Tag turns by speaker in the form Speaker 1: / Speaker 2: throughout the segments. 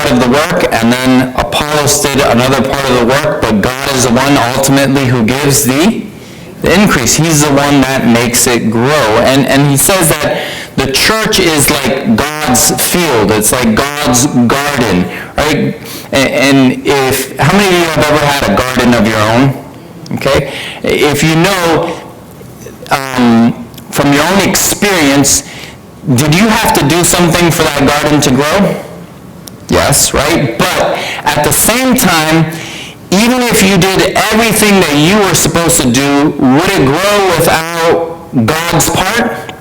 Speaker 1: part of the work, and then Apollos did another part of the work, but God is the one ultimately who gives the increase. He's the one that makes it grow. And he says that the church is like God's field. It's like God's garden, right? And how many of you have ever had a garden of your own? Okay? If you know from your own experience, did you have to do something for that garden to grow? Yes, right? But at the same time, even if you did everything that you were supposed to do, would it grow without God's part?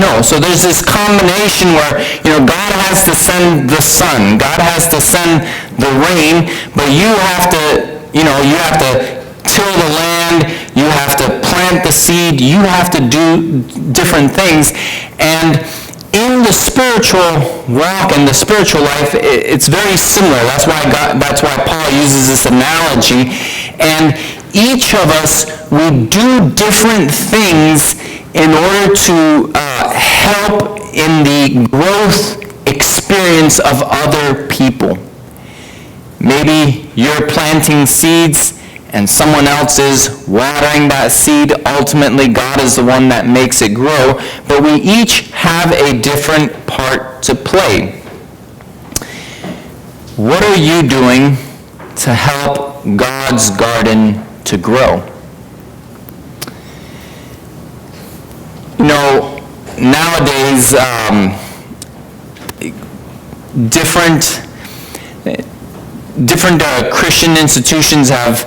Speaker 1: No. So there's this combination where, God has to send the sun, God has to send the rain, but you have to till the land, you have to plant the seed, you have to do different things. And in the spiritual walk and the spiritual life, it's very similar. That's why Paul uses this analogy. And each of us, we do different things in order to help in the growth experience of other people. Maybe you're planting seeds and someone else is watering that seed. Ultimately, God is the one that makes it grow, but we each have a different part to play. What are you doing to help God's garden to grow? Nowadays, different Christian institutions have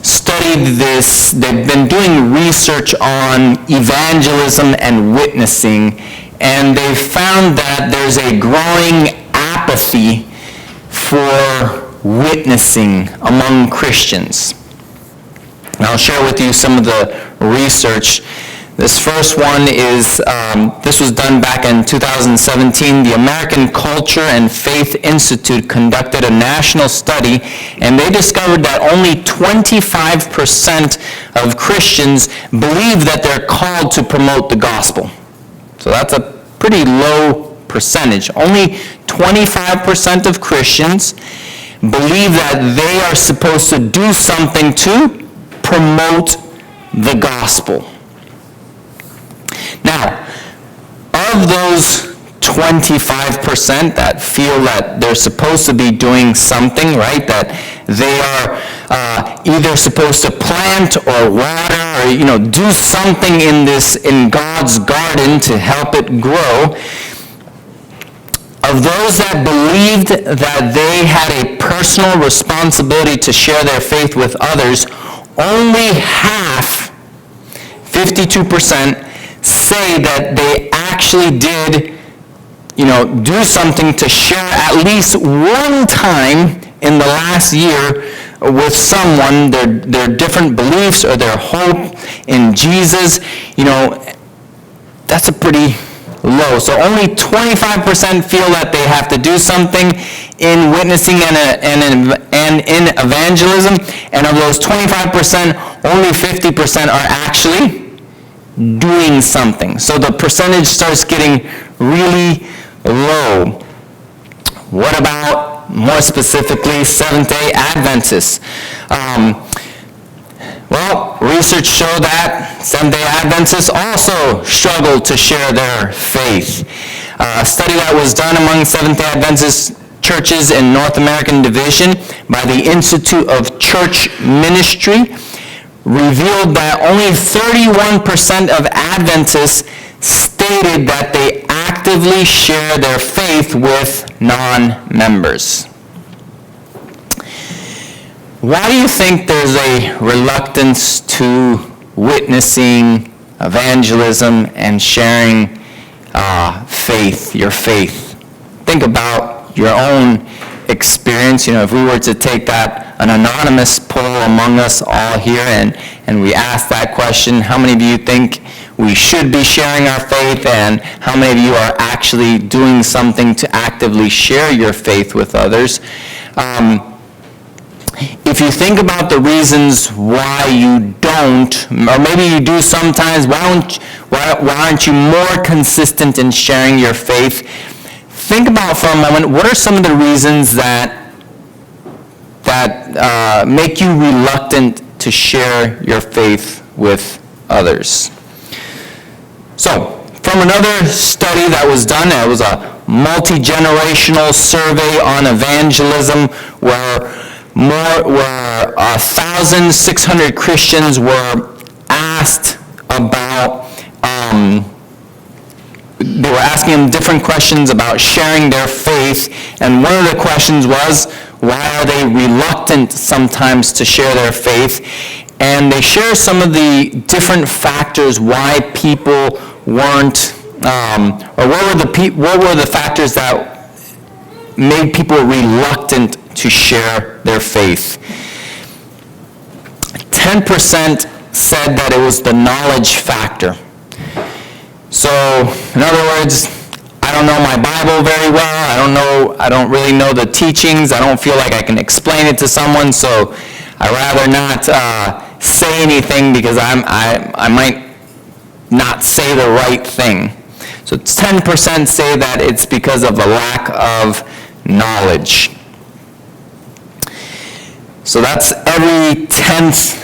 Speaker 1: studied this. They've been doing research on evangelism and witnessing, and they've found that there's a growing apathy for witnessing among Christians. And I'll share with you some of the research. This first one is, this was done back in 2017. The American Culture and Faith Institute conducted a national study, and they discovered that only 25% of Christians believe that they're called to promote the gospel. So that's a pretty low percentage. Only 25% of Christians believe that they are supposed to do something to promote the gospel. Now, of those 25% that feel that they're supposed to be doing something, right, that they are either supposed to plant or water or, do something in God's garden to help it grow, of those that believed that they had a personal responsibility to share their faith with others, only half, 52%, say that they actually did, do something to share at least one time in the last year with someone, their different beliefs or their hope in Jesus. That's a pretty low. So only 25% feel that they have to do something in witnessing and in evangelism. And of those 25%, only 50% are actually doing something. So the percentage starts getting really low. What about, more specifically, Seventh-day Adventists? Research show that Seventh-day Adventists also struggle to share their faith. A study that was done among Seventh-day Adventist churches in North American Division by the Institute of Church Ministry revealed that only 31% of Adventists stated that they actively share their faith with non-members. Why do you think there's a reluctance to witnessing, evangelism, and sharing your faith? Think about your own experience. If we were to take an anonymous poll among us all here and we ask that question, how many of you think we should be sharing our faith, and how many of you are actually doing something to actively share your faith with others? If you think about the reasons why you don't, or maybe you do sometimes, why aren't you more consistent in sharing your faith? think about for a moment, what are some of the reasons that make you reluctant to share your faith with others? So, from another study that was done, it was a multi-generational survey on evangelism where 1,600 Christians were asked about, they were asking them different questions about sharing their faith, and one of the questions was, why are they reluctant sometimes to share their faith? And they share some of the different factors why people weren't, or what were the factors that made people reluctant to share their faith. 10% said that it was the knowledge factor. So, in other words, I don't know my Bible very well. I don't really know the teachings. I don't feel like I can explain it to someone, so I'd rather not say anything because I might not say the right thing. So 10% say that it's because of a lack of knowledge. So that's every 10th,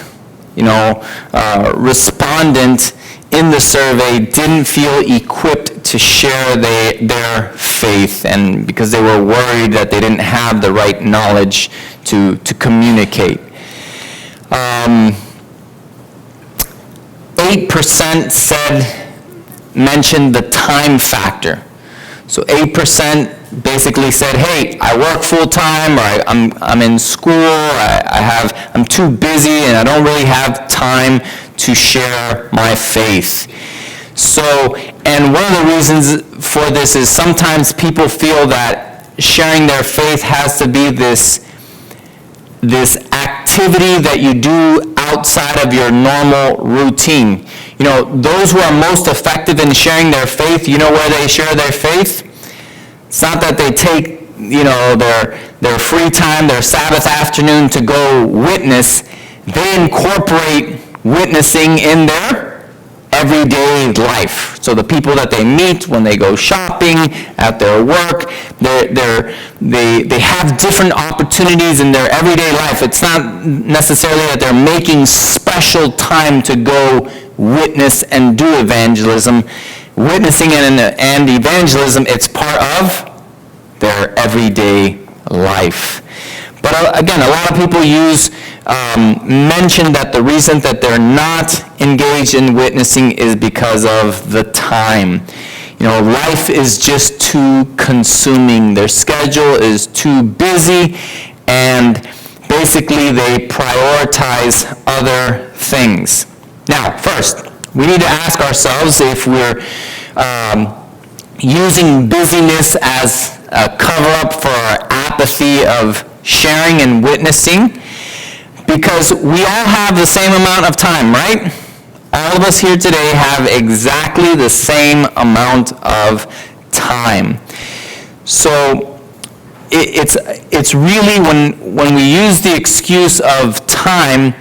Speaker 1: respondent in the survey didn't feel equipped to share their faith, and because they were worried that they didn't have the right knowledge to communicate. 8% mentioned the time factor. So 8% basically said, hey, I work full-time, or I'm in school, I'm too busy, and I don't really have time to share my faith. So, and one of the reasons for this is sometimes people feel that sharing their faith has to be this activity that you do outside of your normal routine. Those who are most effective in sharing their faith, where they share their faith? It's not that they take, their free time, their Sabbath afternoon to go witness. They incorporate witnessing in their everyday life. So the people that they meet when they go shopping, at their work, they have different opportunities in their everyday life. It's not necessarily that they're making special time to go witness and do evangelism. Witnessing and evangelism, it's part of their everyday life. But again, a lot of people mention that the reason that they're not engaged in witnessing is because of the time. Life is just too consuming. Their schedule is too busy, and basically they prioritize other things. Now, first, we need to ask ourselves if we're using busyness as a cover-up for our apathy of sharing and witnessing, because we all have the same amount of time, right? All of us here today have exactly the same amount of time. So it's really when we use the excuse of time,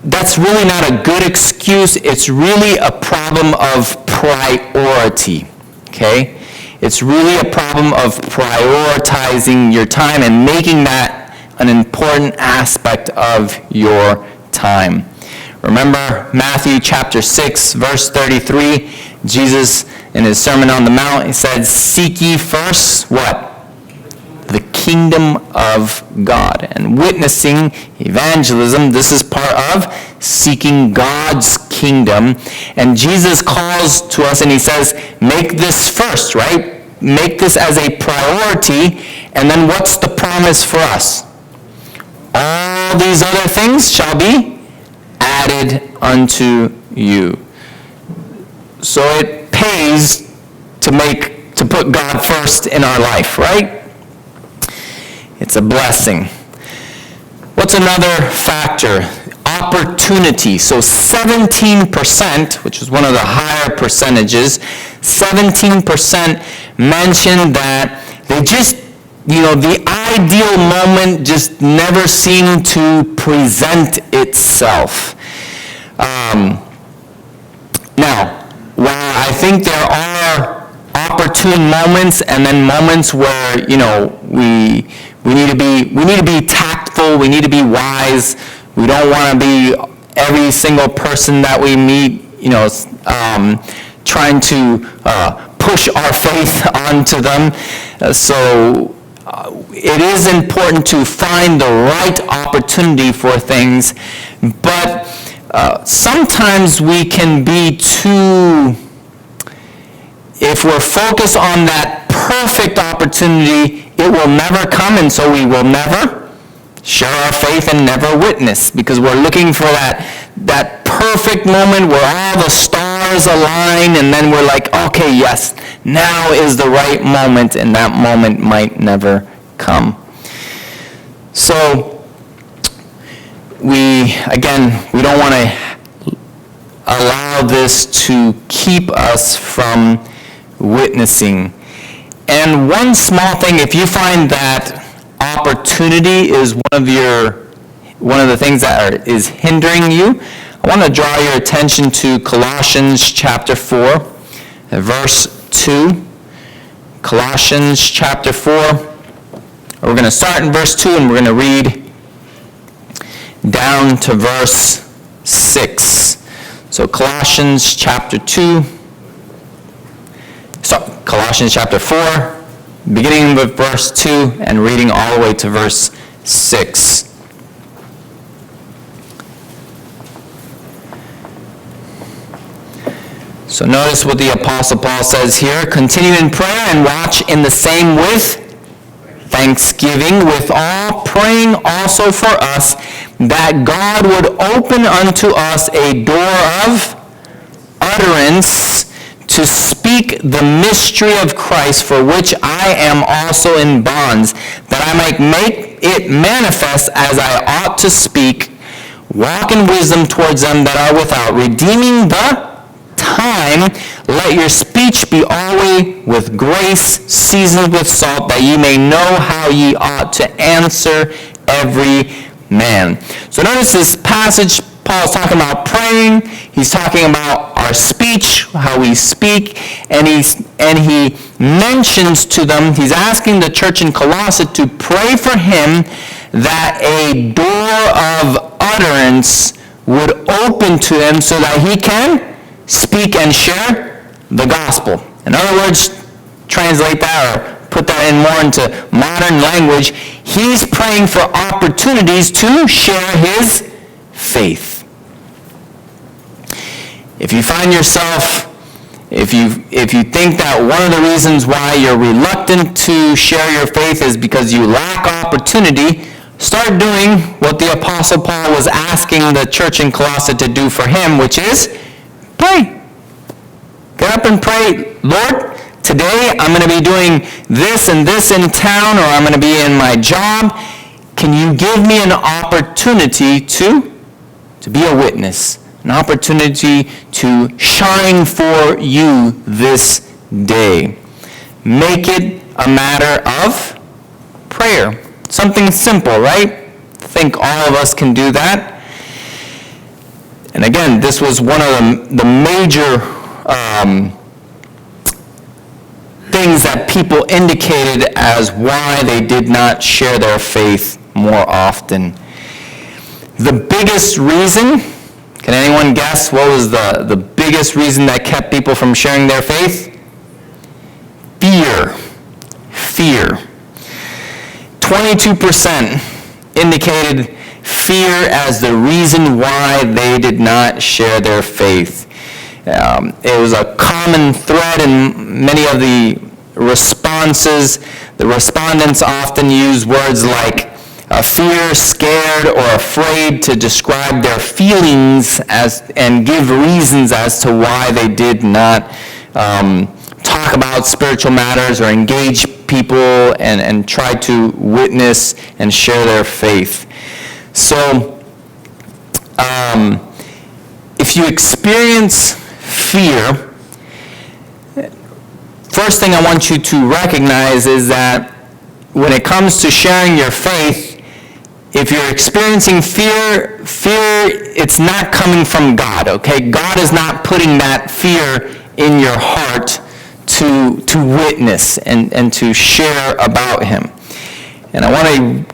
Speaker 1: that's really not a good excuse. It's really a problem of priority, okay? It's really a problem of prioritizing your time and making that an important aspect of your time. Remember Matthew chapter 6, verse 33, Jesus in his Sermon on the Mount, he said, seek ye first, what? The kingdom of God. And witnessing, evangelism, this is part of seeking God's kingdom. And Jesus calls to us and he says, make this first, right? Make this as a priority. And then what's the promise for us? All these other things shall be added unto you. So it pays to put God first in our life, right? It's a blessing. What's another factor? Opportunity. So 17%, which is one of the higher percentages, 17% mentioned that they just, the ideal moment just never seemed to present itself. Now, while I think there are opportune moments, and then moments where, we need to be tactful, we need to be wise. We don't want to be every single person that we meet, trying to push our faith onto them. So it is important to find the right opportunity for things, but sometimes we can be too, if we're focused on that perfect opportunity, it will never come, and so we will never share our faith and never witness, because we're looking for that perfect moment where all the stars align, and then we're like, okay, yes, now is the right moment, and that moment might never come. So we don't want to allow this to keep us from witnessing. And one small thing, if you find that opportunity is one of the things that is hindering you, I want to draw your attention to Colossians chapter 4, verse 2. Colossians chapter 4. We're going to start in verse 2 and we're going to read down to verse 6. So Colossians chapter 4, beginning with verse 2 and reading all the way to verse 6. So notice what the Apostle Paul says here. Continue in prayer and watch in the same with thanksgiving, with all praying also for us, that God would open unto us a door of utterance to speak the mystery of Christ, for which I am also in bonds, that I might make it manifest as I ought to speak. Walk in wisdom towards them that are without, redeeming the time. Let your speech be always with grace, seasoned with salt, that ye may know how ye ought to answer every man. So notice this passage, Paul's talking about praying. He's talking about our speech, how we speak, and he mentions to them, he's asking the church in Colossae to pray for him that a door of utterance would open to him so that he can speak and share the gospel. In other words, translate that or put that in more into modern language. He's praying for opportunities to share his faith. If you find yourself, if you think that one of the reasons why you're reluctant to share your faith is because you lack opportunity, start doing what the Apostle Paul was asking the church in Colossae to do for him, which is pray. Get up and pray. Lord, today I'm going to be doing this and this in town, or I'm going to be in my job. Can you give me an opportunity to be a witness? An opportunity to shine for you this day. Make it a matter of prayer. Something simple, right? I think all of us can do that. And again, this was one of the major things that people indicated as why they did not share their faith more often. The biggest reason, can anyone guess what was the biggest reason that kept people from sharing their faith? Fear. 22% indicated fear as the reason why they did not share their faith. It was a common thread in many of the responses. The respondents often use words like fear, scared, or afraid to describe their feelings and give reasons as to why they did not talk about spiritual matters or engage people and try to witness and share their faith. So, if you experience fear, first thing I want you to recognize is that when it comes to sharing your faith, if you're experiencing fear, it's not coming from God, okay? God is not putting that fear in your heart to witness and to share about him. And I want to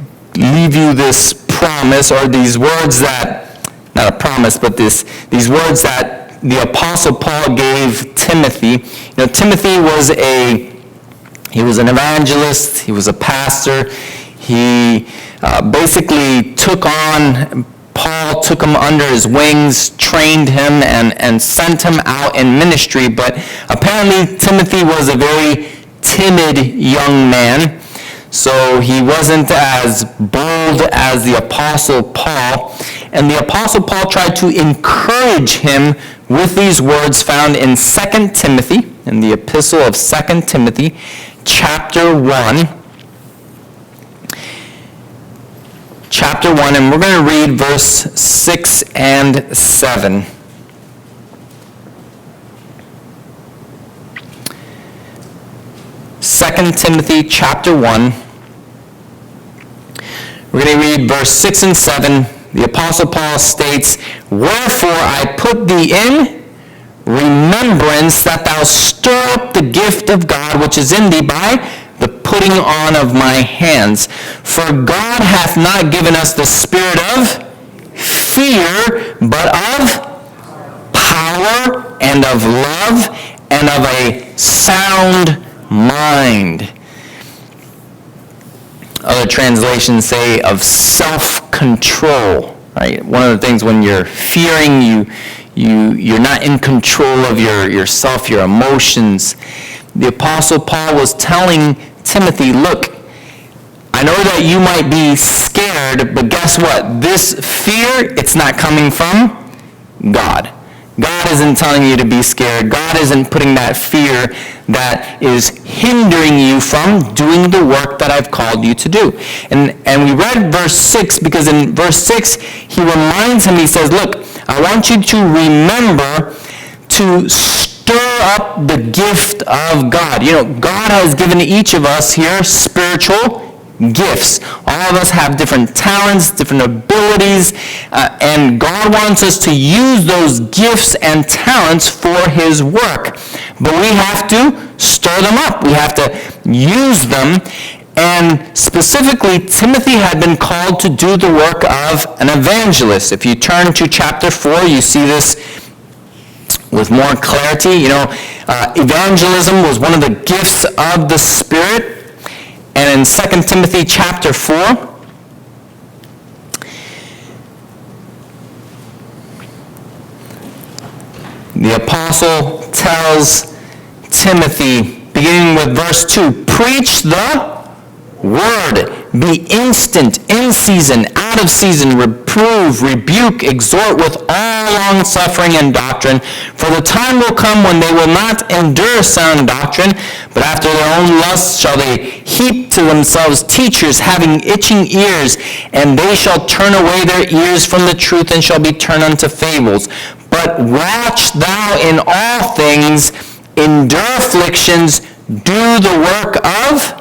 Speaker 1: leave you this promise, or these words that, not a promise, but these words that the Apostle Paul gave Timothy. Timothy was an evangelist, he was a pastor. He basically Paul took him under his wings, trained him, and sent him out in ministry. But apparently Timothy was a very timid young man, so he wasn't as bold as the Apostle Paul. And the Apostle Paul tried to encourage him with these words found in 2 Timothy, in the epistle of 2 Timothy, chapter 1. Chapter 1, and we're going to read verse 6 and 7. Second Timothy chapter 1. We're going to read verse 6 and 7. The Apostle Paul states, "Wherefore I put thee in remembrance that thou stir up the gift of God which is in thee by the putting on of my hands. For God hath not given us the spirit of fear, but of power and of love and of a sound mind." Other translations say of self-control. Right? One of the things when you're fearing, you're not in control of yourself, your emotions. The Apostle Paul was telling Timothy, look, I know that you might be scared, but guess what? This fear, it's not coming from God. God isn't telling you to be scared. God isn't putting that fear that is hindering you from doing the work that I've called you to do. And we read verse 6 because in verse 6, he reminds him, he says, look, I want you to remember to stir up the gift of God. God has given each of us here spiritual gifts. All of us have different talents, different abilities, and God wants us to use those gifts and talents for his work. But we have to stir them up. We have to use them. And specifically, Timothy had been called to do the work of an evangelist. If you turn to chapter 4, you see this with more clarity. Evangelism was one of the gifts of the Spirit. And in 2 Timothy chapter 4, the apostle tells Timothy, beginning with verse 2, preach the word, be instant, in season, out of season, reprove, rebuke, exhort with all long-suffering and doctrine. For the time will come when they will not endure sound doctrine, but after their own lusts shall they heap to themselves teachers having itching ears, and they shall turn away their ears from the truth and shall be turned unto fables. But watch thou in all things, endure afflictions, do the work of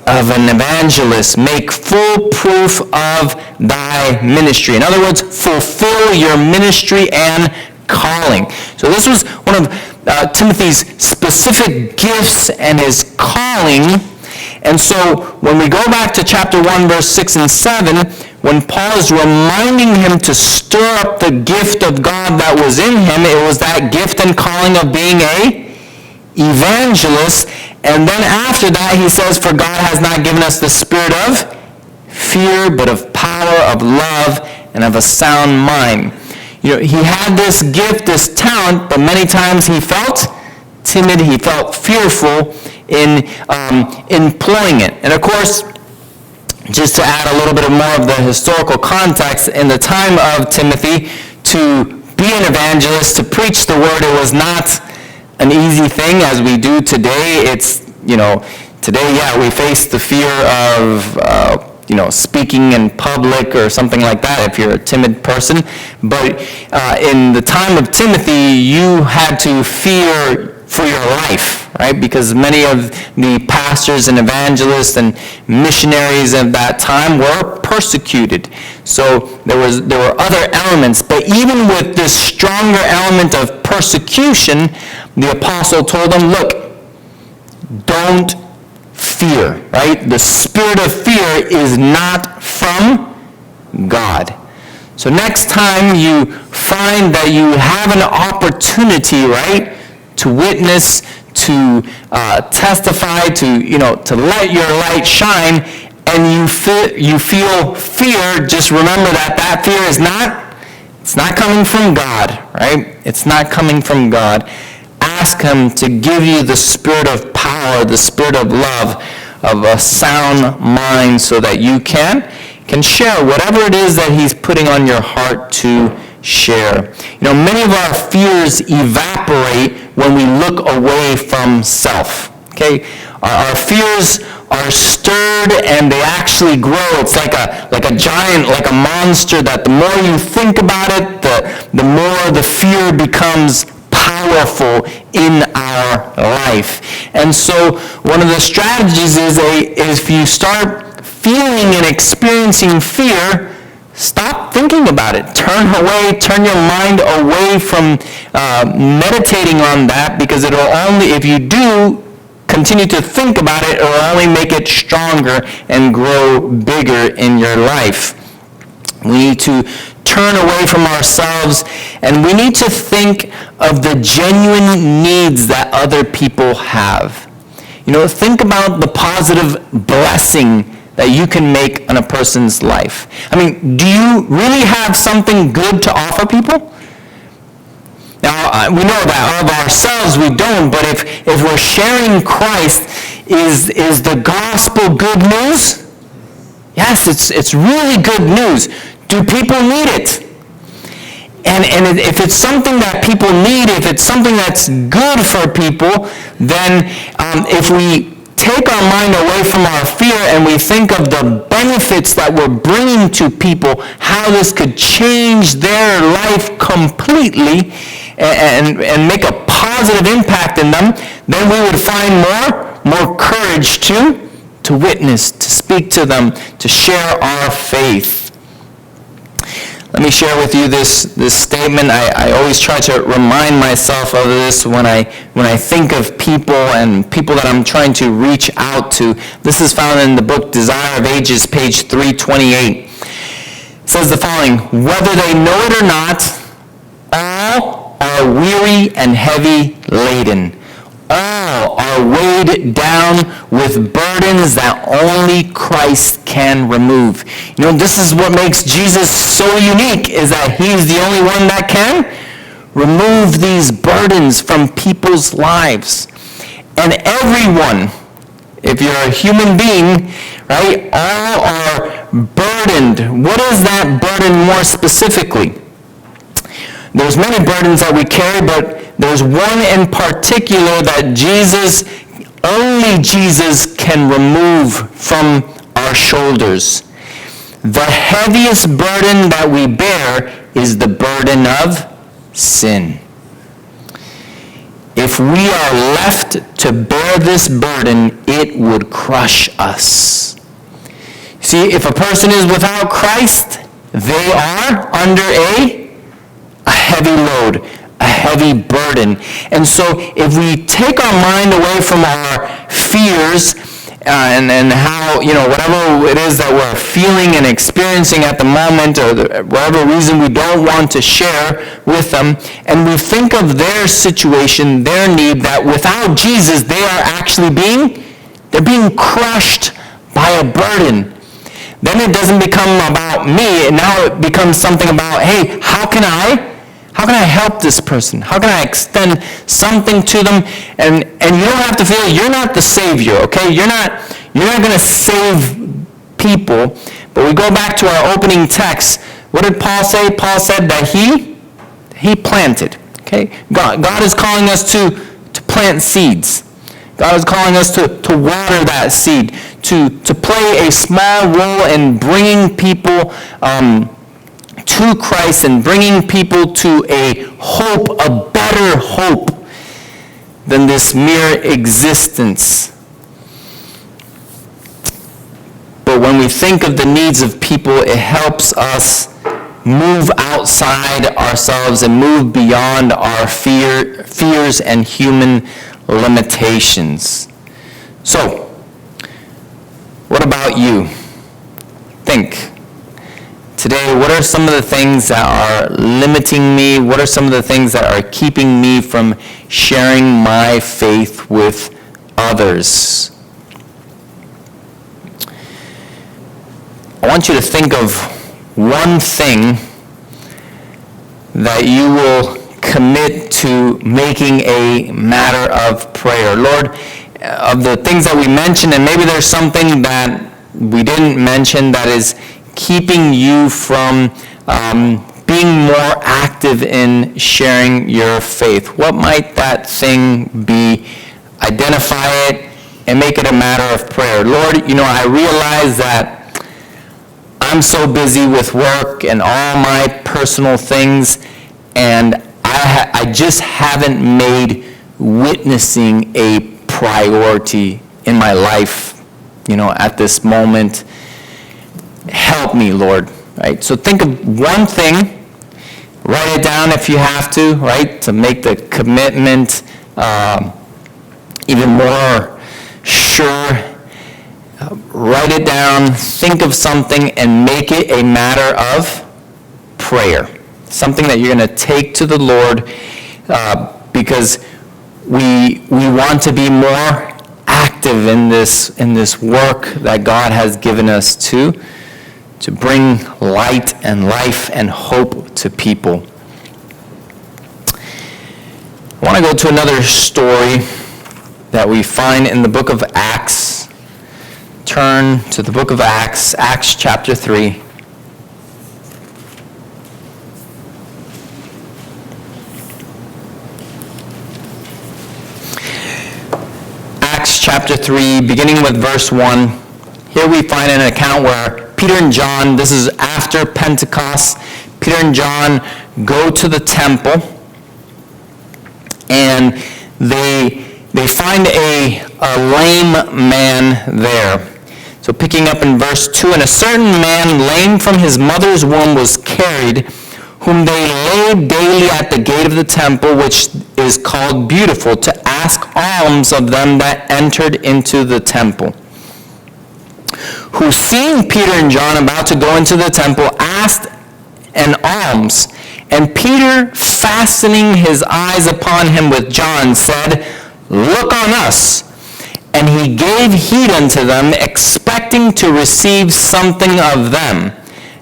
Speaker 1: an evangelist, make full proof of thy ministry. In other words, fulfill your ministry and calling. So this was one of Timothy's specific gifts and his calling. And so when we go back to chapter 1, verse 6 and 7, when Paul is reminding him to stir up the gift of God that was in him, it was that gift and calling of being a evangelist. And then after that, he says, for God has not given us the spirit of fear, but of power, of love, and of a sound mind. He had this gift, this talent, but many times he felt timid, he felt fearful in employing it. And of course, just to add a little bit more of the historical context, in the time of Timothy, to be an evangelist, to preach the word, it was not an easy thing as we do today. It's, today, we face the fear of, speaking in public or something like that if you're a timid person. But in the time of Timothy, you had to fear for your life, right? Because many of the pastors and evangelists and missionaries of that time were persecuted. So there were other elements. But even with this stronger element of persecution, the apostle told them, look, don't fear, right? The spirit of fear is not from God. So next time you find that you have an opportunity, right, to witness, to testify, to let your light shine, and you feel fear, just remember that fear it's not coming from God, right? It's not coming from God. Ask him to give you the spirit of power, the spirit of love, of a sound mind, so that you can share whatever it is that he's putting on your heart to share. Many of our fears evaporate when we look away from self. Okay? Our fears are stirred and they actually grow. It's like a giant, like a monster, that the more you think about it, the more the fear becomes powerful in our life. And so one of the strategies is if you start feeling and experiencing fear, stop thinking about it. Turn your mind away from meditating on that, because it'll only, if you do continue to think about it, it'll only make it stronger and grow bigger in your life. We need to turn away from ourselves, and we need to think of the genuine needs that other people have. Think about the positive blessing that you can make on a person's life. I mean, do you really have something good to offer people? Now, we know that of ourselves we don't, but if we're sharing Christ, is the gospel good news? Yes, it's really good news. Do people need it? And if it's something that people need, if it's something that's good for people, then if we take our mind away from our fear and we think of the benefits that we're bringing to people, how this could change their life completely and make a positive impact in them, then we would find more courage to witness, to speak to them, to share our faith. Let me share with you this statement. I always try to remind myself of this when I think of people and people that I'm trying to reach out to. This is found in the book Desire of Ages, page 328. It says the following: whether they know it or not, all are weary and heavy laden. All are weighed down with burdens that only Christ can remove. This is what makes Jesus so unique, is that he's the only one that can remove these burdens from people's lives. And everyone, if you're a human being, right, all are burdened. What is that burden more specifically? There's many burdens that we carry, but there's one in particular that only Jesus can remove from our shoulders. The heaviest burden that we bear is the burden of sin. If we are left to bear this burden, it would crush us. See, if a person is without Christ, they are under a heavy load, a heavy burden. And so if we take our mind away from our fears and how, whatever it is that we're feeling and experiencing at the moment, or whatever reason we don't want to share with them, and we think of their situation, their need, that without Jesus they are actually being crushed by a burden, then it doesn't become about me, and now it becomes something about, hey, how can I help this person? How can I extend something to them? And you don't have to feel you're not the Savior, okay? You're not going to save people. But we go back to our opening text. What did Paul say? Paul said that he planted, okay? God is calling us to plant seeds. God is calling us to water that seed, to play a small role in bringing people to Christ and bringing people to a hope, a better hope than this mere existence. But when we think of the needs of people, it helps us move outside ourselves and move beyond our fears and human limitations. So, what about you? Think. Today, what are some of the things that are limiting me? What are some of the things that are keeping me from sharing my faith with others? I want you to think of one thing that you will commit to making a matter of prayer. Lord, of the things that we mentioned, and maybe there's something that we didn't mention that is keeping you from being more active in sharing your faith. What might that thing be? Identify it and make it a matter of prayer. Lord, I realize that I'm so busy with work and all my personal things, and I just haven't made witnessing a priority in my life, at this moment. Help me, Lord, right? So think of one thing, write it down if you have to, right, to make the commitment even more sure. Write it down, think of something, and make it a matter of prayer. Something that you're going to take to the Lord because we want to be more active in this work that God has given us to bring light and life and hope to people. I want to go to another story that we find in the book of Acts. Turn to the book of Acts, Acts chapter 3. Acts chapter 3, beginning with verse 1. Here we find an account where Peter and John, this is after Pentecost, Peter and John go to the temple, and they find a lame man there. So picking up in verse 2, and a certain man lame from his mother's womb was carried, whom they laid daily at the gate of the temple, which is called Beautiful, to ask alms of them that entered into the temple. Who, seeing Peter and John about to go into the temple, asked an alms. And Peter, fastening his eyes upon him with John, said, Look on us. And he gave heed unto them, expecting to receive something of them.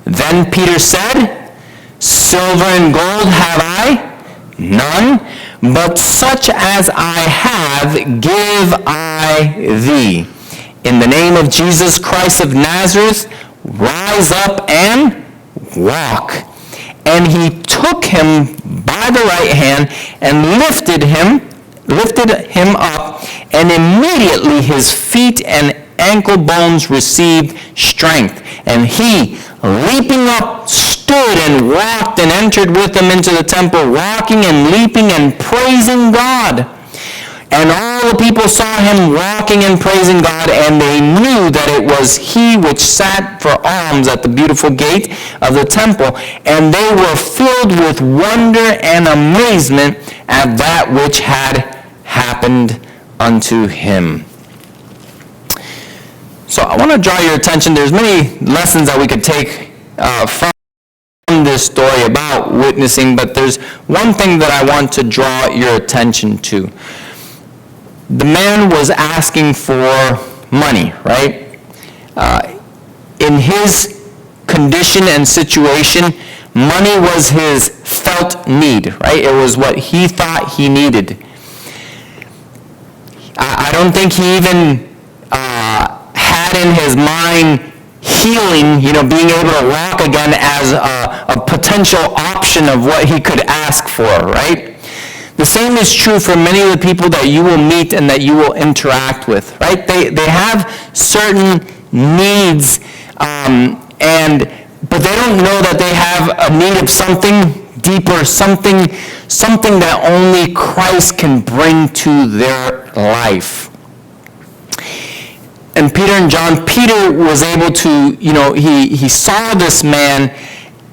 Speaker 1: Then Peter said, Silver and gold have I none, but such as I have give I thee. In the name of Jesus Christ of Nazareth, rise up and walk. And he took him by the right hand and lifted him up, and immediately his feet and ankle bones received strength. And he, leaping up, stood and walked and entered with them into the temple, walking and leaping and praising God. And all the people saw him walking and praising God, and they knew that it was he which sat for alms at the beautiful gate of the temple. And they were filled with wonder and amazement at that which had happened unto him. So I want to draw your attention. There's many lessons that we could take from this story about witnessing, but there's one thing that I want to draw your attention to. The man was asking for money, right? In his condition and situation, money was his felt need, right? It was what he thought he needed. I don't think he even had in his mind healing, being able to walk again as a potential option of what he could ask for, right? The same is true for many of the people that you will meet and that you will interact with, right? They have certain needs, but they don't know that they have a need of something deeper, something that only Christ can bring to their life. And Peter and John, Peter was able to, he saw this man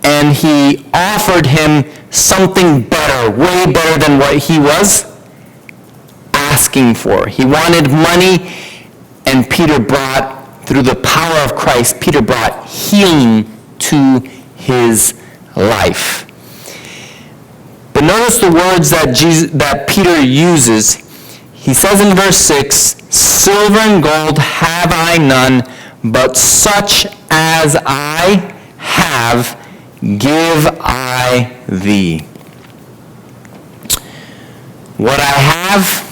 Speaker 1: and he offered him something better, way better than what he was asking for. He wanted money, and Peter brought, through the power of Christ, Peter brought healing to his life. But notice the words that Peter uses. He says in verse 6, "Silver and gold have I none, but such as I have give I thee." What I have,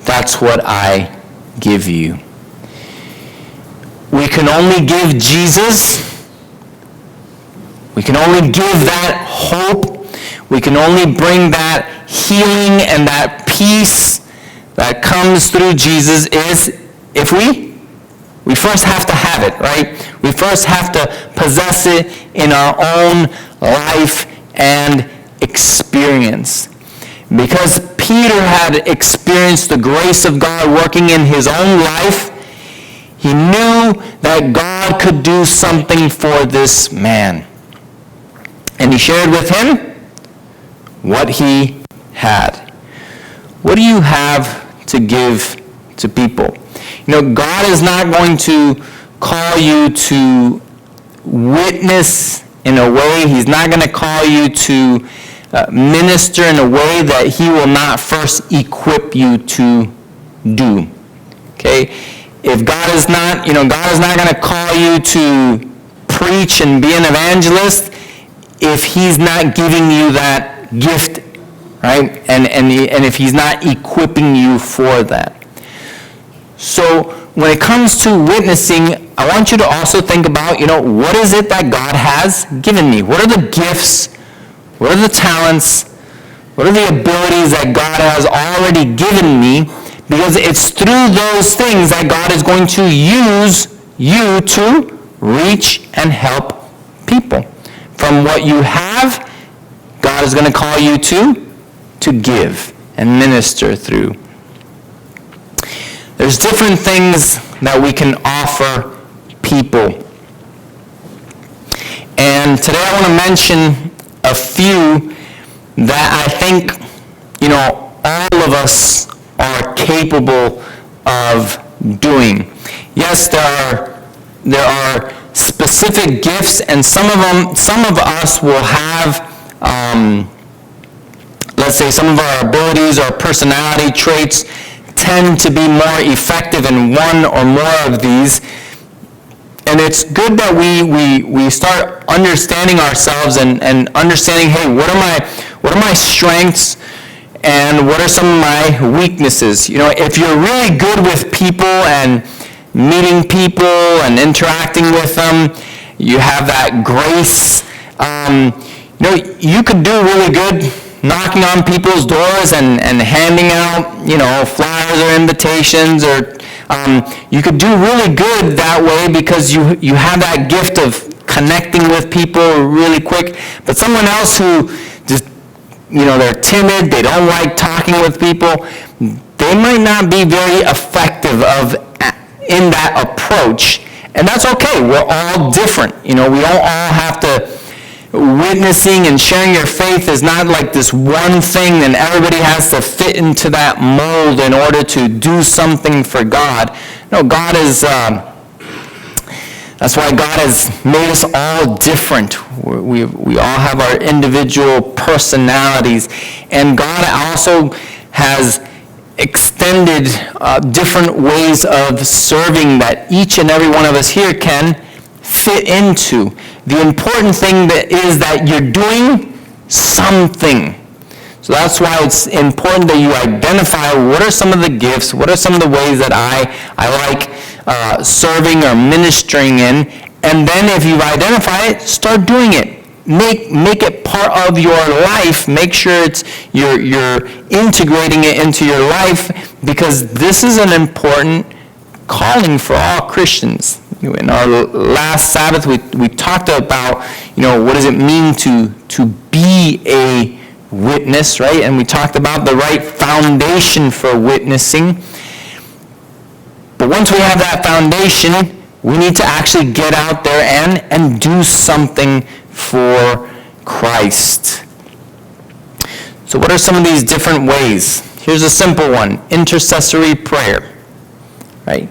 Speaker 1: that's what I give you. We can only give Jesus. We can only give that hope. We can only bring that healing and that peace that comes through Jesus is if we first have to have it, right? We first have to possess it in our own life and experience. Because Peter had experienced the grace of God working in his own life, he knew that God could do something for this man. And he shared with him what he had. What do you have to give to people? God is not going to call you to witness in a way. He's not going to call you to minister in a way that he will not first equip you to do. Okay? If God is not, God is not going to call you to preach and be an evangelist if he's not giving you that gift, right? And if he's not equipping you for that. So when it comes to witnessing, I want you to also think about, what is it that God has given me? What are the gifts? What are the talents? What are the abilities that God has already given me? Because it's through those things that God is going to use you to reach and help people. From what you have, God is going to call you to give and minister through. There's different things that we can offer people. And today I want to mention a few that I think, all of us are capable of doing. Yes, there are specific gifts, and some of us will have, let's say, some of our abilities or personality traits tend to be more effective in one or more of these. And it's good that we start understanding ourselves and understanding, hey, what are my strengths and what are some of my weaknesses? If you're really good with people and meeting people and interacting with them, you have that grace. You could do really good knocking on people's doors and handing out, flyers or invitations, or you could do really good that way because you have that gift of connecting with people really quick. But someone else who just, they're timid, they don't like talking with people, they might not be very effective in that approach. And that's okay. We're all different. We don't all have to. Witnessing and sharing your faith is not like this one thing and everybody has to fit into that mold in order to do something for God. No, God is, that's why God has made us all different. We all have our individual personalities. And God also has extended different ways of serving that each and every one of us here can fit into. The important thing is that you're doing something. So that's why it's important that you identify what are some of the gifts, what are some of the ways that I like serving or ministering in, and then if you've identified it, start doing it. Make it part of your life. Make sure you're integrating it into your life, because this is an important calling for all Christians. In our last Sabbath, we talked about, what does it mean to be a witness, right? And we talked about the right foundation for witnessing. But once we have that foundation, we need to actually get out there and do something for Christ. So what are some of these different ways? Here's a simple one: intercessory prayer, right?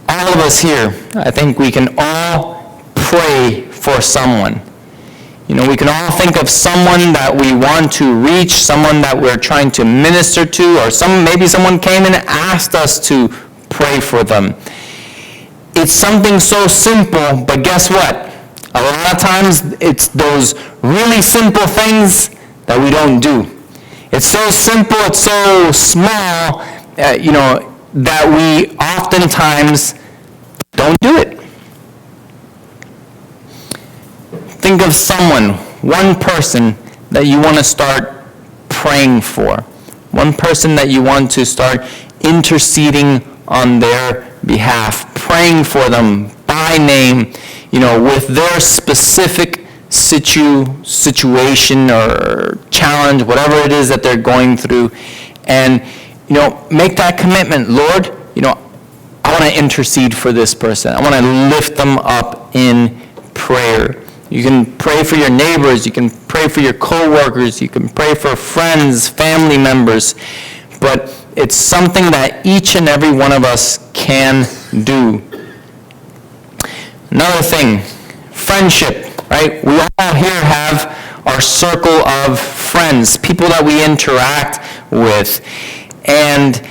Speaker 1: All of us here, I think we can all pray for someone. We can all think of someone that we want to reach, someone that we're trying to minister to, or maybe someone came and asked us to pray for them. It's something so simple, but guess what? A lot of times it's those really simple things that we don't do. It's so simple, it's so small, that we oftentimes don't do it. Think of someone, one person that you want to start praying for. One person that you want to start interceding on their behalf, praying for them by name, with their specific situation or challenge, whatever it is that they're going through, and make that commitment. Lord, I want to intercede for this person. I want to lift them up in prayer. You can pray for your neighbors, you can pray for your co-workers, you can pray for friends, family members, but it's something that each and every one of us can do. Another thing, friendship, right? We all here have our circle of friends, people that we interact with, and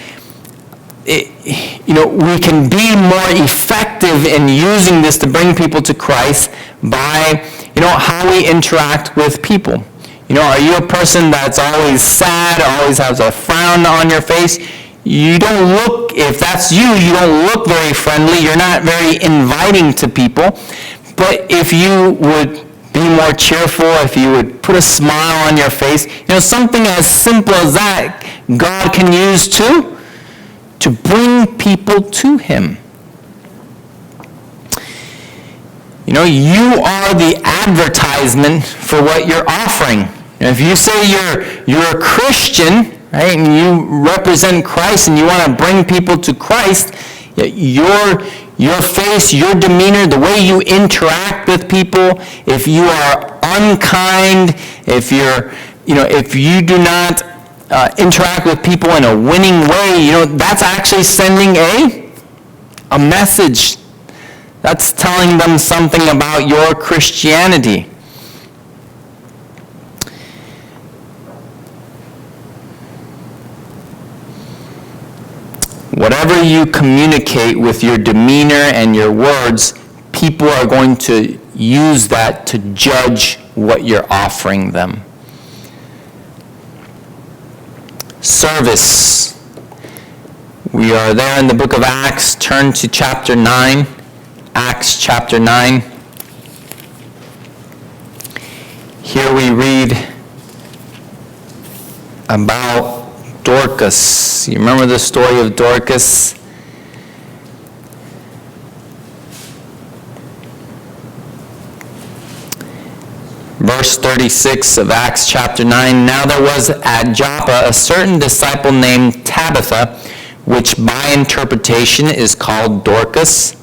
Speaker 1: we can be more effective in using this to bring people to Christ by, how we interact with people. Are you a person that's always sad, always has a frown on your face? You don't look, if that's you don't look very friendly. You're not very inviting to people. But if you would be more cheerful, if you would put a smile on your face, something as simple as that, God can use too, to bring people to Him. You are the advertisement for what you're offering. If you say you're a Christian, right, and you represent Christ and you want to bring people to Christ, your face, your demeanor, the way you interact with people, if you are unkind, if you do not interact with people in a winning way, that's actually sending a message. That's telling them something about your Christianity. Whatever you communicate with your demeanor and your words, people are going to use that to judge what you're offering them. Service. We are there in the book of Acts. Turn to chapter 9. Acts chapter 9. Here we read about Dorcas. You remember the story of Dorcas? Verse 36 of Acts chapter 9. Now there was at Joppa a certain disciple named Tabitha, which by interpretation is called Dorcas.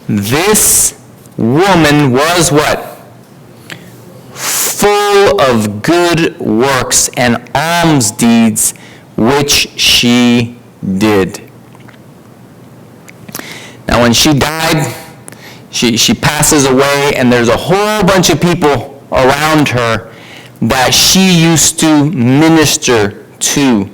Speaker 1: This woman was what? Full of good works and alms deeds, which she did. Now when she died, she passes away, and there's a whole bunch of people around her that she used to minister to.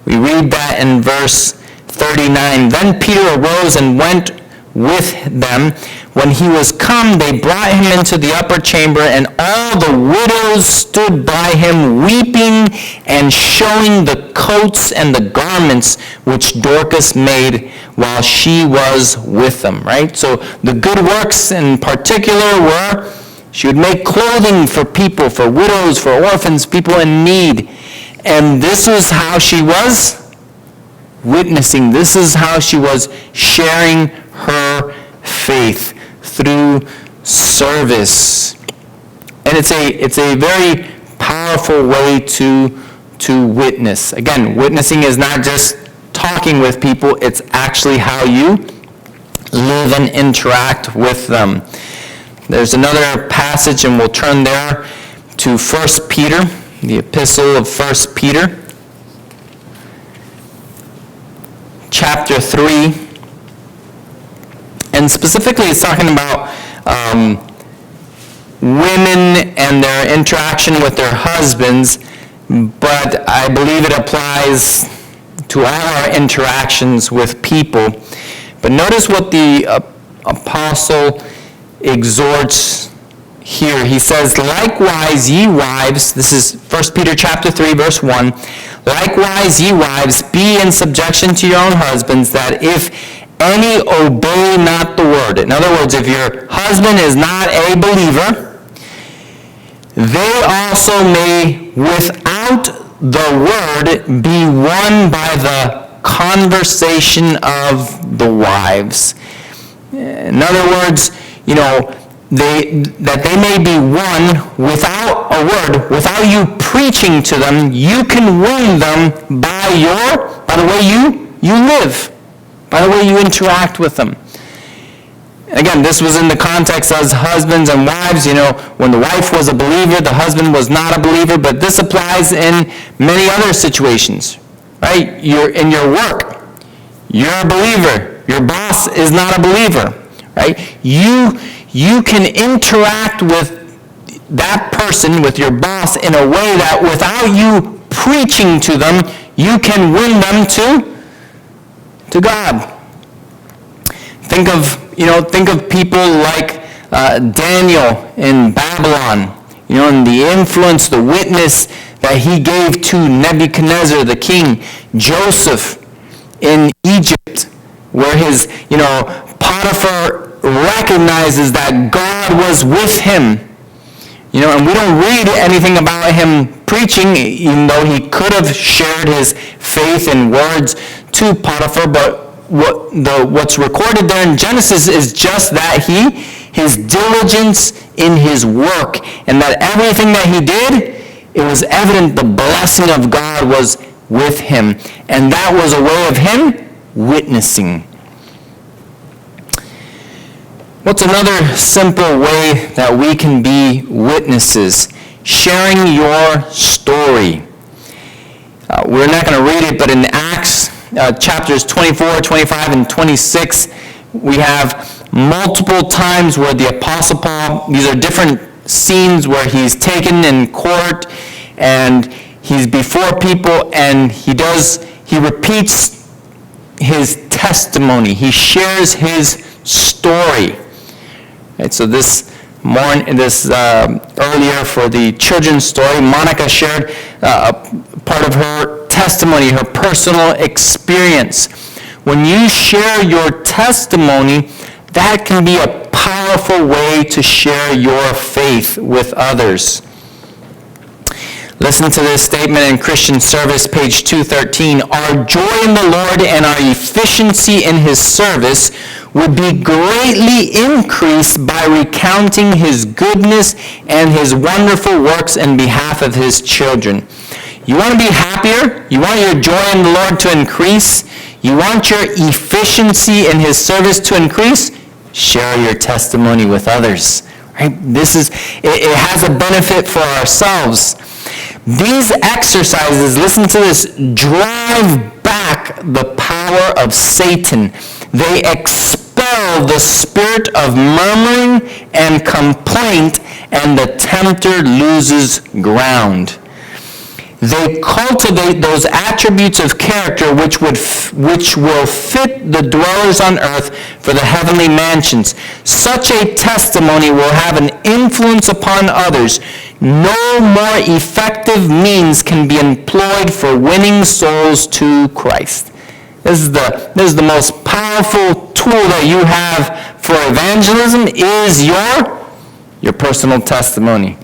Speaker 1: We read that in verse 39. Then Peter arose and went with them. When he was come, they brought him into the upper chamber, and all the widows stood by him, weeping and showing the coats and the garments which Dorcas made while she was with them. Right? So the good works in particular were, she would make clothing for people, for widows, for orphans, people in need. And this is how she was witnessing. This is how she was sharing her faith. faith through service. And it's a very powerful way to witness. Again, witnessing is not just talking with people, it's actually how you live and interact with them. There's another passage, and we'll turn there to 1 Peter, the epistle of 1 Peter, chapter 3. And specifically, it's talking about women and their interaction with their husbands, but I believe it applies to all our interactions with people. But notice what the apostle exhorts here. He says, likewise, ye wives, this is 1 Peter chapter 3, verse 1, likewise, ye wives, be in subjection to your own husbands, that if any obey not the word. In other words, if your husband is not a believer, they also may, without the word, be won by the conversation of the wives. In other words, that they may be won without a word, without you preaching to them. You can win them by the way you live, by the way you interact with them. Again, this was in the context as husbands and wives. When the wife was a believer, the husband was not a believer, but this applies in many other situations, right? You're in your work. You're a believer. Your boss is not a believer, right? You can interact with that person, with your boss, in a way that without you preaching to them, you can win them to God. Think of people like Daniel in Babylon, and the influence, the witness that he gave to Nebuchadnezzar, the king. Joseph in Egypt, where his, Potiphar recognizes that God was with him. And we don't read anything about him preaching, even though he could have shared his faith in words to Potiphar, but what's recorded there in Genesis is just that his diligence in his work, and that everything that he did, it was evident the blessing of God was with him, and that was a way of him witnessing. What's another simple way that we can be witnesses? Sharing your story. We're not going to read it, but in Acts chapters 24, 25, and 26, we have multiple times where the Apostle Paul, these are different scenes where he's taken in court and he's before people, and he repeats his testimony. He shares his story. Right, so earlier for the children's story, Monica shared part of her testimony, her personal experience. When you share your testimony, that can be a powerful way to share your faith with others. Listen to this statement in Christian Service, page 213. Our joy in the Lord and our efficiency in his service would be greatly increased by recounting his goodness and his wonderful works in behalf of his children. You want to be happier? You want your joy in the Lord to increase? You want your efficiency in his service to increase? Share your testimony with others. Right? It has a benefit for ourselves. These exercises, listen to this, drive back the power of Satan. They expel the spirit of murmuring and complaint, and the tempter loses ground. They cultivate those attributes of character which will fit the dwellers on earth for the heavenly mansions. Such a testimony will have an influence upon others. No more effective means can be employed for winning souls to Christ. This is the most powerful tool that you have for evangelism is your personal testimony.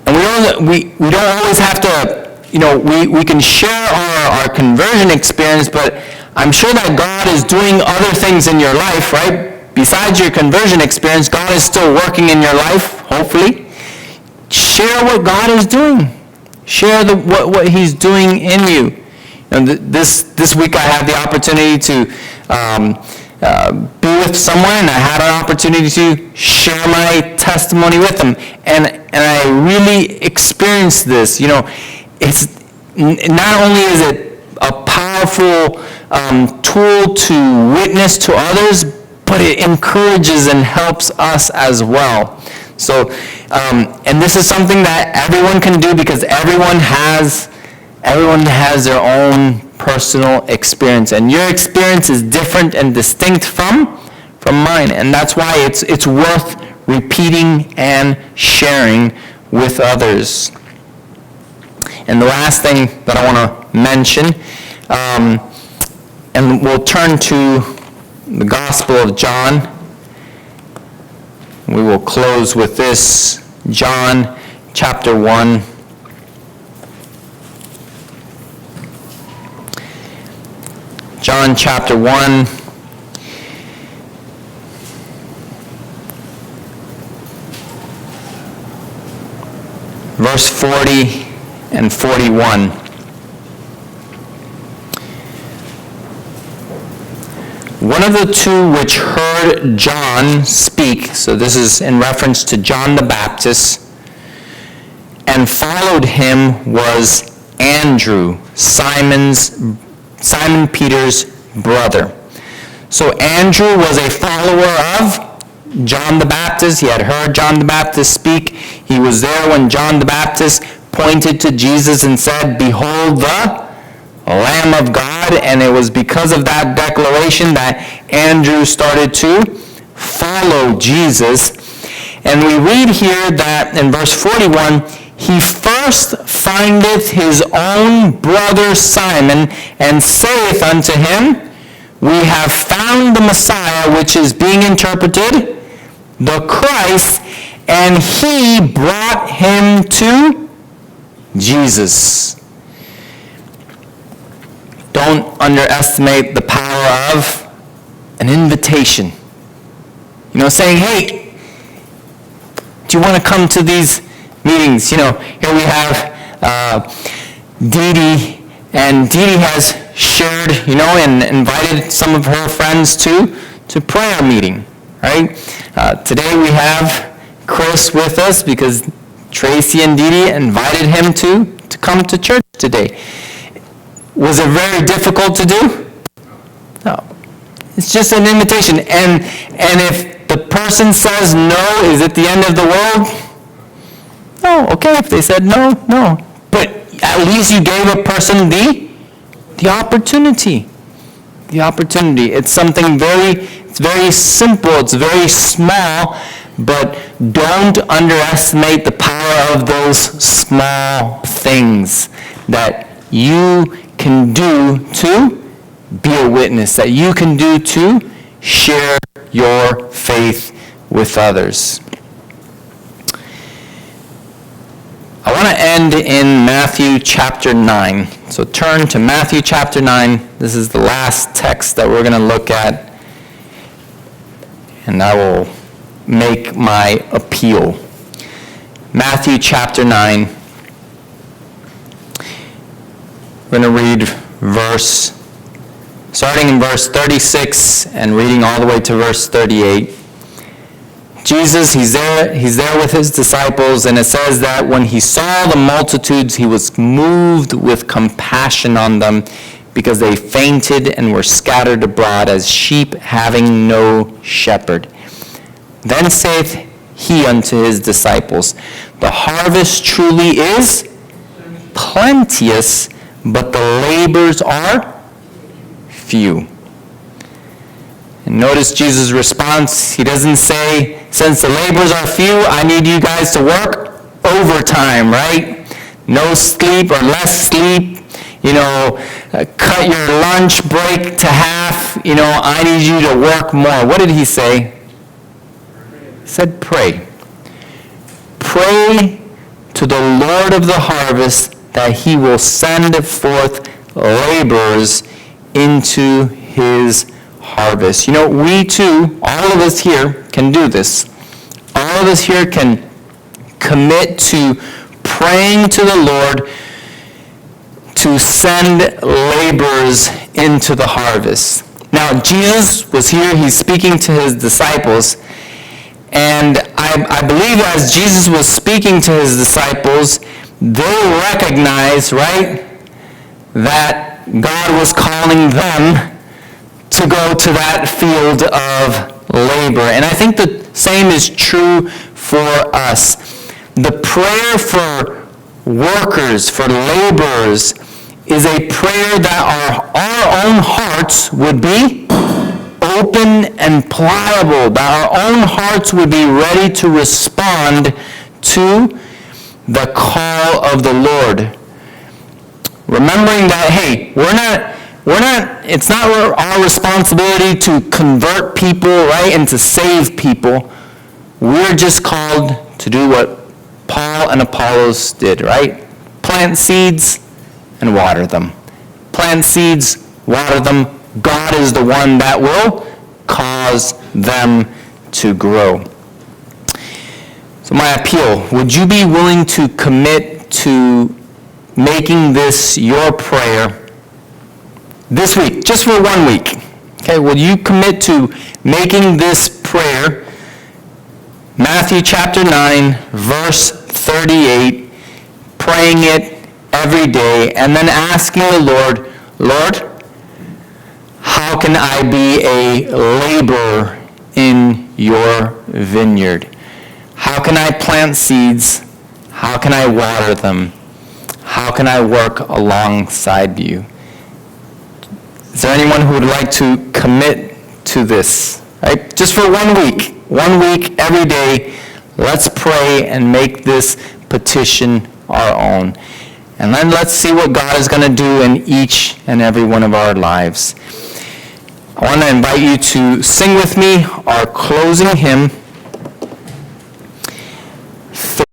Speaker 1: And we don't always have to, we can share our conversion experience, but I'm sure that God is doing other things in your life, right? Besides your conversion experience, God is still working in your life, hopefully. Share what God is doing. Share what he's doing in you. And this week I had the opportunity to be with someone, and I had an opportunity to share my testimony with them. And I really experienced this. It's not only is it a powerful tool to witness to others, but it encourages and helps us as well. So, and this is something that everyone can do because everyone has their own personal experience, and your experience is different and distinct from mine, and that's why it's worth repeating and sharing with others. And the last thing that I want to mention, and we'll turn to the Gospel of John. We will close with this, John chapter 1. John chapter 1. Verse 40 and 41. One of the two which heard John speak, so this is in reference to John the Baptist, and followed him was Andrew, Simon Peter's brother. So Andrew was a follower of John the Baptist. He had heard John the Baptist speak. He was there when John the Baptist pointed to Jesus and said, "Behold the Lamb of God," and it was because of that declaration that Andrew started to follow Jesus. And we read here that in verse 41, he first findeth his own brother Simon, and saith unto him, "We have found the Messiah," which is being interpreted, the Christ, and he brought him to Jesus. Don't underestimate the power of an invitation. Saying, "Hey, do you want to come to these meetings?" Here we have Dee Dee, and Dee Dee has shared, and invited some of her friends to prayer meeting, right? Today we have Chris with us because Tracy and Dee Dee invited him to come to church today. Was it very difficult to do? No. It's just an invitation. And if the person says no, is it the end of the world? No. Okay, if they said no, no. But at least you gave a person the opportunity. The opportunity. It's something it's very simple, it's very small, but don't underestimate the power of those small things that you can do to be a witness, that you can do to share your faith with others. I want to end in Matthew chapter 9. So turn to Matthew chapter 9. This is the last text that we're going to look at. And I will make my appeal. Matthew chapter 9. We're going to read starting in verse 36 and reading all the way to verse 38. Jesus, he's there with his disciples, and it says that when he saw the multitudes, he was moved with compassion on them, because they fainted and were scattered abroad as sheep having no shepherd. Then saith he unto his disciples, "The harvest truly is plenteous, but the laborers are few." And notice Jesus' response. He doesn't say, "Since the laborers are few, I need you guys to work overtime," right? No sleep or less sleep. Cut your lunch break to half. I need you to work more. What did he say? He said, pray. Pray to the Lord of the harvest that he will send forth laborers into his harvest. You know, we too, all of us here can do this. All of us here can commit to praying to the Lord to send laborers into the harvest. Now, Jesus was here. He's speaking to his disciples. And I believe as Jesus was speaking to his disciples, they recognized, right, that God was calling them to go to that field of labor. And I think the same is true for us. The prayer for workers, for laborers, is a prayer that our own hearts would be open and pliable, that our own hearts would be ready to respond to the call of the Lord. Remembering that, hey, it's not our responsibility to convert people, right, and to save people. We're just called to do what Paul and Apollos did, right? Plant seeds and water them. Plant seeds, water them. God is the one that will cause them to grow. So my appeal, would you be willing to commit to making this your prayer this week, just for 1 week? Okay, will you commit to making this prayer, Matthew chapter 9, verse 38, praying it every day, and then asking the Lord, Lord, how can I be a laborer in your vineyard? How can I plant seeds? How can I water them? How can I work alongside you? Is there anyone who would like to commit to this? Right? Just for 1 week. 1 week, every day, let's pray and make this petition our own. And then let's see what God is going to do in each and every one of our lives. I want to invite you to sing with me our closing hymn.